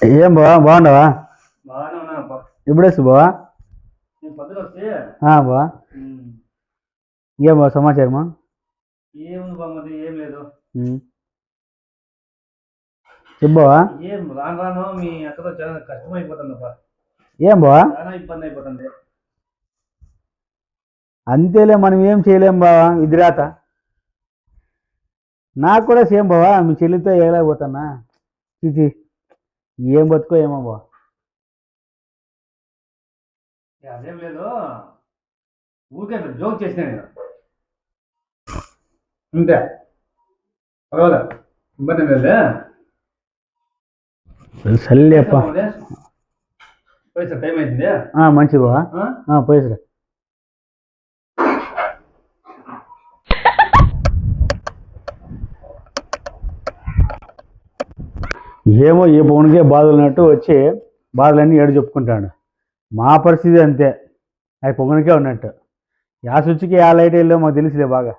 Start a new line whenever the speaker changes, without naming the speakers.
ఏం బావా బాగుండవా?
బాగానే ఉన్నానప్పా.
ఎప్పుడేసు బావా?
నేను పొద్దున వస్తే
బావా ఏం బావ సమాచారమా?
ఏముంది బామ్మది, ఏం లేదు.
చెప్పవా?
ఏం రాను రాను మీ అక్కతో చాలా కష్టం అయిపోతుందప్పా.
ఏం బావా?
చాలా ఇబ్బంది అయిపోతుంది.
అంతేలే, మనం ఏం చేయలేం బావా, ఇది రాత. నాకు కూడా సేమ్ బావా, మీ చెల్లితో ఏగలేకపోతున్నా. ఇది ఏం బతుకో ఏమో బావా.
అదేం లేదు, ఊరికే జోక్ చేసిన నేను అంతే. పర్వాలే, ఇబ్బంది ఏం లేదు.
సర్లేప్ప.
పోయి టైం అయింది.
మంచిది బావా, పోయేసరా. ఏమో ఏ పవన్కే బాధలు ఉన్నట్టు వచ్చి బాధలన్నీ ఏడు చెప్పుకుంటాడు. మా పరిస్థితి అంతే, అది పొగనికే ఉన్నట్టు. యా స్విచ్కి యా లైట్ వెళ్ళో మాకు తెలిసిలే బాగా.